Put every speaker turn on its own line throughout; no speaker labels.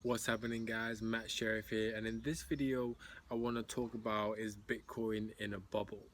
What's happening, guys? Matt Sheriff here, and in this video I want to talk about is Bitcoin in a bubble.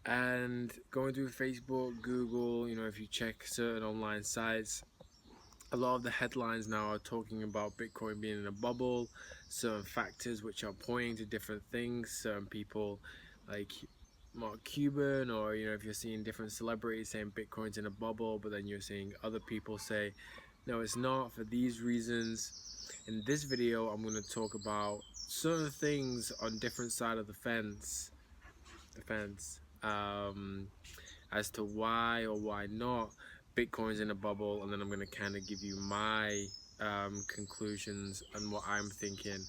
And going through Facebook, Google, if you check certain online sites, a lot of the headlines now are talking about Bitcoin being in a bubble, certain factors which are pointing to different things. Certain people like Mark Cuban, or if you're seeing different celebrities saying Bitcoin's in a bubble, but then you're seeing other people say no, it's not for these reasons. In this video, I'm going to talk about certain things on different side of the fence, as to why or why not Bitcoin's in a bubble, and then I'm going to kind of give you my conclusions and what I'm thinking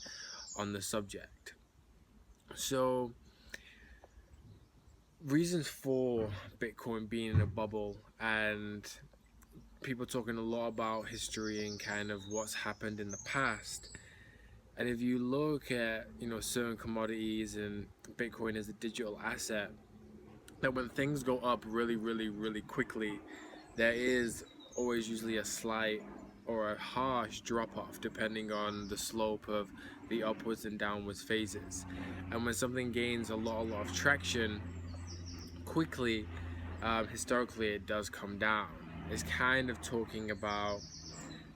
on the subject. So, reasons for Bitcoin being in a bubble, and people talking a lot about history and kind of what's happened in the past. And if you look at certain commodities and Bitcoin as a digital asset, that when things go up really quickly, there is always usually a slight or a harsh drop off depending on the slope of the upwards and downwards phases. And when something gains a lot of traction quickly, historically it does come down. It's kind of talking about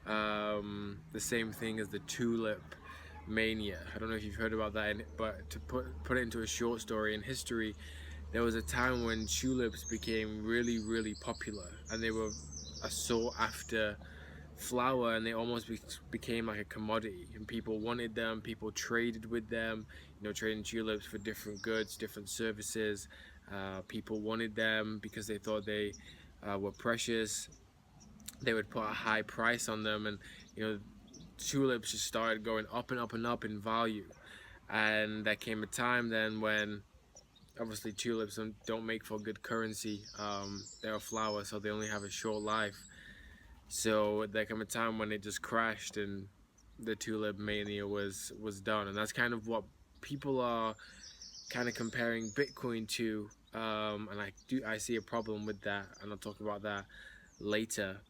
the same thing as the tulip mania. I don't know if you've heard about that, but to put it into a short story, in history there was a time when tulips became really popular, and they were a sought after flower, and they almost became like a commodity, and people wanted them, people traded with them, trading tulips for different goods, different services. People wanted them because they thought they were precious. They would put a high price on them, and tulips just started going up and up in value. And there came a time then when obviously tulips don't make for good currency. They're a flower, so they only have a short life. So there came a time when it just crashed and the tulip mania was done. And that's kind of what people are kind of comparing Bitcoin to, and I see a problem with that, and I'll talk about that later.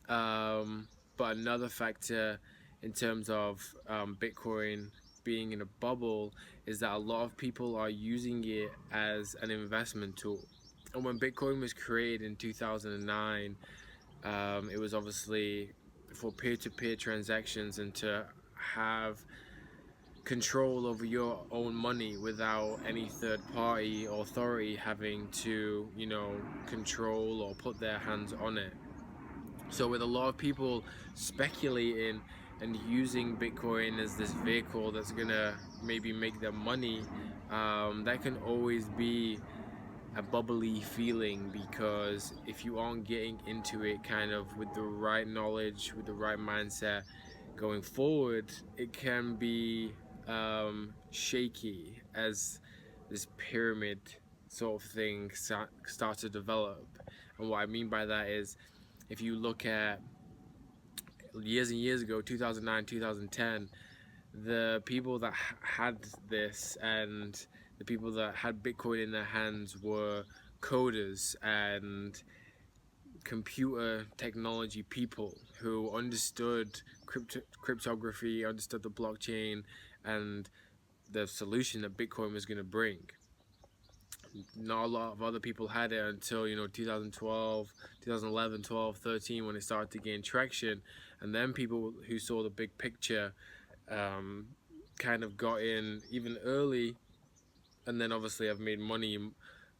But another factor in terms of Bitcoin being in a bubble is that a lot of people are using it as an investment tool. And when Bitcoin was created in 2009, it was obviously for peer-to-peer transactions and to have control over your own money without any third-party authority having to, control or put their hands on it. So with a lot of people speculating and using Bitcoin as this vehicle that's gonna maybe make them money, that can always be a bubbly feeling, because if you aren't getting into it kind of with the right knowledge, with the right mindset going forward, it can be shaky as this pyramid sort of thing starts to develop. And what I mean by that is, if you look at years and years ago, 2009, 2010, the people that had this and the people that had Bitcoin in their hands were coders and computer technology people who understood cryptography, understood the blockchain and the solution that Bitcoin was going to bring. Not a lot of other people had it until 2012, 2011, 12, 13, when it started to gain traction. And then people who saw the big picture kind of got in even early, and then obviously I've made money,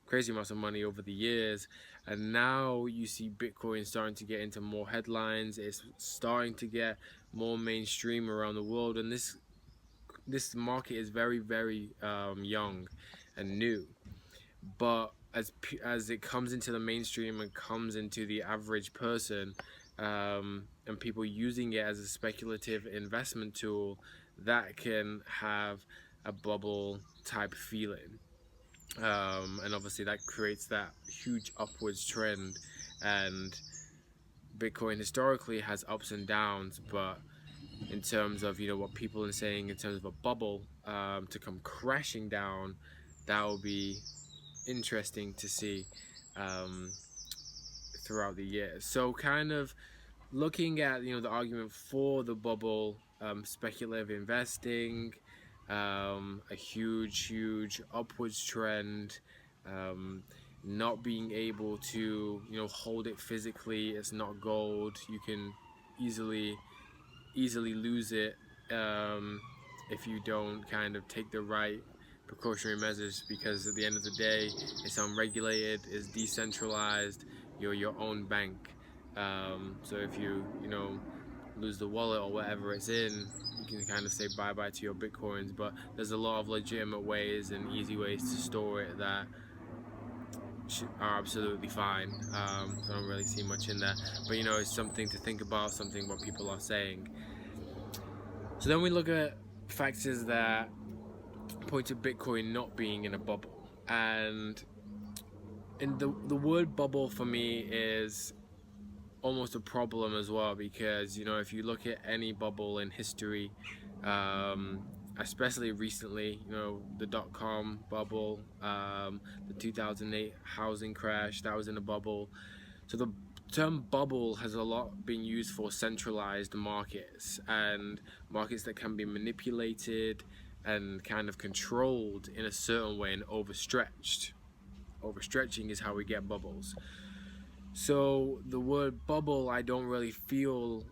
crazy amounts of money over the years. And now you see Bitcoin starting to get into more headlines. It's starting to get more mainstream around the world, and this market is very young and new. But as it comes into the mainstream and comes into the average person, and people using it as a speculative investment tool, that can have a bubble type feeling, and obviously that creates that huge upwards trend. And Bitcoin historically has ups and downs, but in terms of what people are saying in terms of a bubble to come crashing down, that will be interesting to see throughout the year. So kind of looking at the argument for the bubble, speculative investing, a huge upwards trend, not being able to hold it physically. It's not gold. You can easily lose it if you don't kind of take the right precautionary measures, because at the end of the day it's unregulated, it's decentralized, you're your own bank. So if you lose the wallet or whatever it's in, you can kind of say bye-bye to your bitcoins. But there's a lot of legitimate ways and easy ways to store it that are absolutely fine. I don't really see much in there, but it's something to think about, something what people are saying. So then we look at factors that point to Bitcoin not being in a bubble, and the word bubble for me is almost a problem as well, because if you look at any bubble in history, especially recently, the dot-com bubble, the 2008 housing crash, that was in a bubble. So the term bubble has a lot been used for centralized markets, and markets that can be manipulated and kind of controlled in a certain way and overstretched. Overstretching is how we get bubbles. So the word bubble, I don't really feel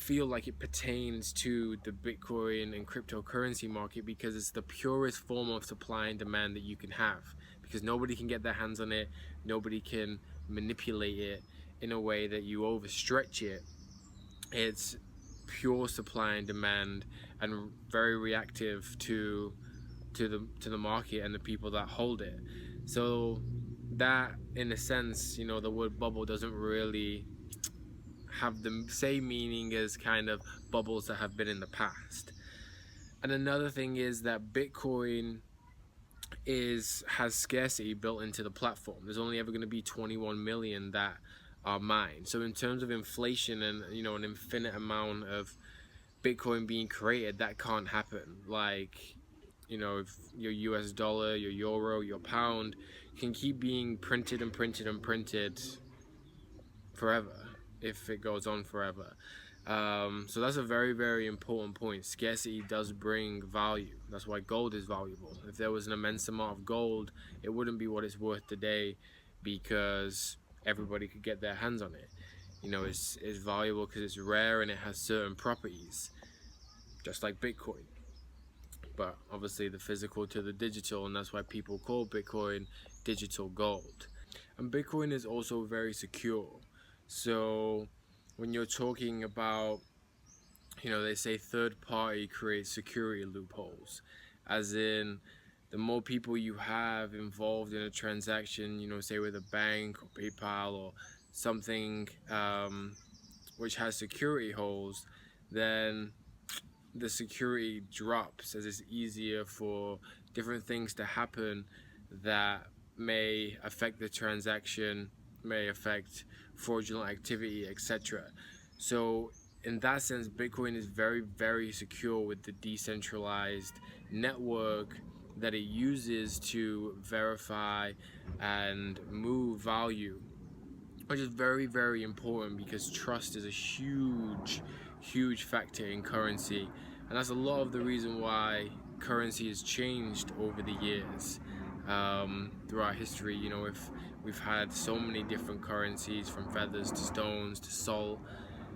like it pertains to the Bitcoin and cryptocurrency market, because it's the purest form of supply and demand that you can have, because nobody can get their hands on it, nobody can manipulate it in a way that you overstretch it. It's pure supply and demand, and very reactive to the market and the people that hold it. So that, in a sense, the word bubble doesn't really have the same meaning as kind of bubbles that have been in the past. And another thing is that Bitcoin has scarcity built into the platform. There's only ever going to be 21 million that are mined. So in terms of inflation and an infinite amount of Bitcoin being created, that can't happen. Like, if your US dollar, your euro, your pound can keep being printed and printed and printed forever, if it goes on forever. So that's a very important point. Scarcity does bring value. That's why gold is valuable. If there was an immense amount of gold, it wouldn't be what it's worth today, because everybody could get their hands on it. It's valuable because it's rare and it has certain properties, just like Bitcoin. But obviously the physical to the digital, and that's why people call Bitcoin digital gold. And Bitcoin is also very secure. So when you're talking about, they say third party creates security loopholes, as in the more people you have involved in a transaction, say with a bank or PayPal or something which has security holes, then the security drops, as it's easier for different things to happen that may affect the transaction, may affect fraudulent activity, etc. So in that sense, Bitcoin is very secure with the decentralized network that it uses to verify and move value, which is very important, because trust is a huge factor in currency. And that's a lot of the reason why currency has changed over the years. Throughout history, if we've had so many different currencies, from feathers to stones to salt,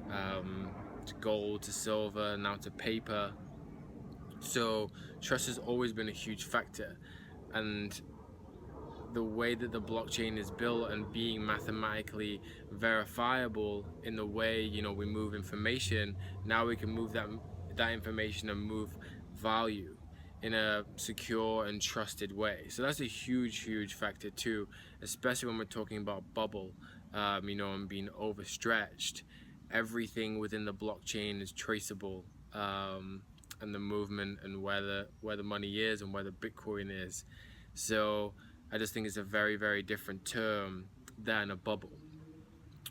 to gold to silver, now to paper. So trust has always been a huge factor, and the way that the blockchain is built and being mathematically verifiable in the way we move information, now we can move that information and move value in a secure and trusted way. So that's a huge factor too, especially when we're talking about bubble, and being overstretched. Everything within the blockchain is traceable, and the movement and where the money is and where the Bitcoin is. So I just think it's a very different term than a bubble.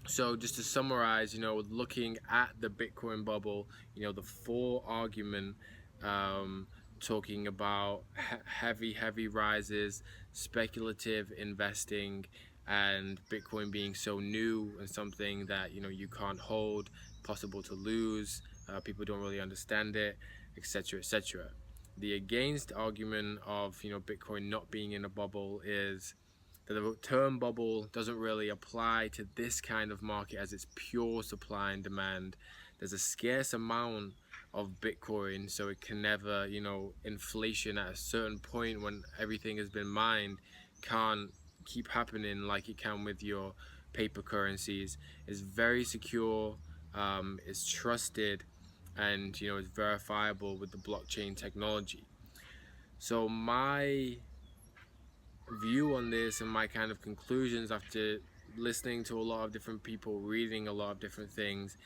So just to summarize, looking at the Bitcoin bubble, the full argument, talking about heavy rises, speculative investing, and Bitcoin being so new and something that you can't hold, possible to lose, people don't really understand it, etc., etc. The against argument of Bitcoin not being in a bubble is that the term bubble doesn't really apply to this kind of market, as it's pure supply and demand. There's a scarce amount of Bitcoin, so it can never, inflation at a certain point when everything has been mined can't keep happening like it can with your paper currencies. It's very secure, it's trusted, and it's verifiable with the blockchain technology. So my view on this and my kind of conclusions after listening to a lot of different people, reading a lot of different things,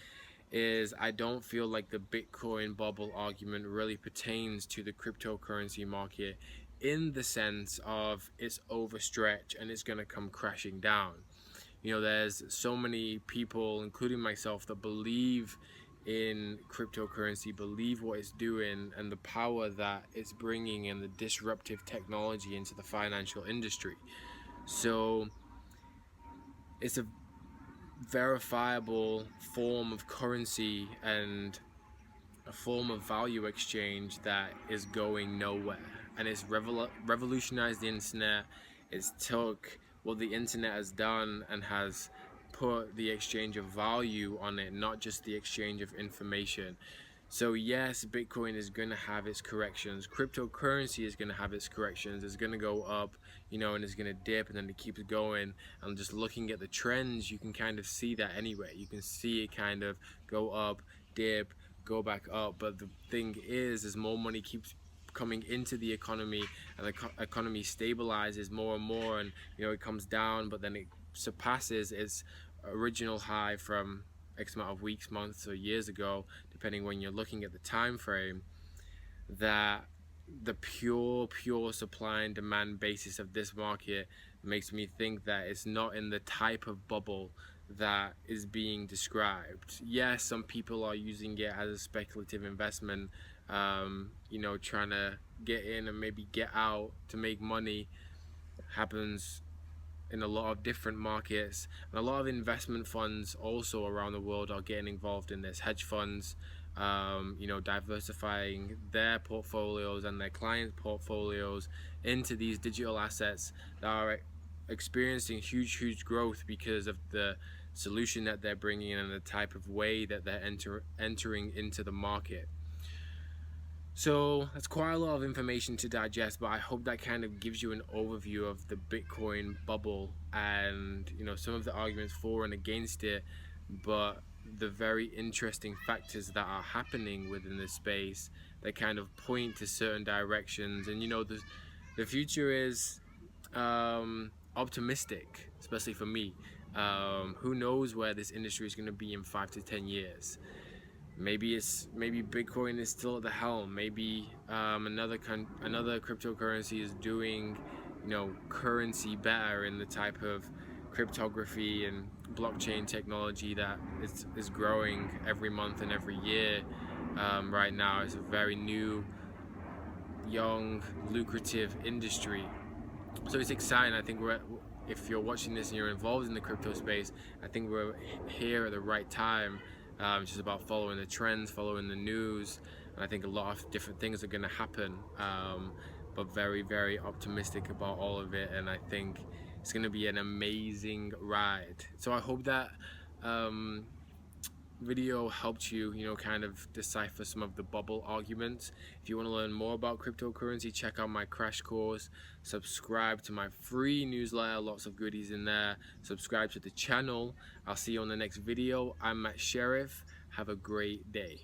is I don't feel like the Bitcoin bubble argument really pertains to the cryptocurrency market, in the sense of it's overstretched and it's going to come crashing down. There's so many people, including myself, that believe in cryptocurrency, believe what it's doing and the power that it's bringing and the disruptive technology into the financial industry. So it's a verifiable form of currency and a form of value exchange that is going nowhere, and it's revolutionized the internet. It's took what the internet has done and has put the exchange of value on it, not just the exchange of information. So yes, Bitcoin is going to have its corrections. Cryptocurrency is going to have its corrections. It's going to go up, and it's going to dip, and then it keeps going. And just looking at the trends, you can kind of see that anyway. You can see it kind of go up, dip, go back up. But the thing is, as more money keeps coming into the economy and the economy stabilizes more and more, and it comes down, but then it surpasses its original high from X amount of weeks, months, or years ago, depending when you're looking at the time frame, that the pure supply and demand basis of this market makes me think that it's not in the type of bubble that is being described. Yes, some people are using it as a speculative investment, trying to get in and maybe get out to make money. Happens in a lot of different markets, and a lot of investment funds also around the world are getting involved in this. Hedge funds, diversifying their portfolios and their clients' portfolios into these digital assets that are experiencing huge growth because of the solution that they're bringing in and the type of way that they're entering into the market. So that's quite a lot of information to digest, but I hope that kind of gives you an overview of the Bitcoin bubble and some of the arguments for and against it, but the very interesting factors that are happening within this space that kind of point to certain directions. And the future is optimistic, especially for me. Who knows where this industry is going to be in 5 to 10 years? Maybe Bitcoin is still at the helm. Maybe another cryptocurrency is doing currency better in the type of cryptography and blockchain technology that is growing every month and every year. Right now, it's a very new, young, lucrative industry. So it's exciting. I think if you're watching this and you're involved in the crypto space, I think we're here at the right time. It's just about following the trends, following the news, and I think a lot of different things are going to happen, but very optimistic about all of it, and I think it's going to be an amazing ride. So I hope that video helped you, kind of decipher some of the bubble arguments. If you want to learn more about cryptocurrency, check out my crash course, subscribe to my free newsletter, lots of goodies in there, subscribe to the channel. I'll see you on the next video. I'm Matt Sheriff. Have a great day.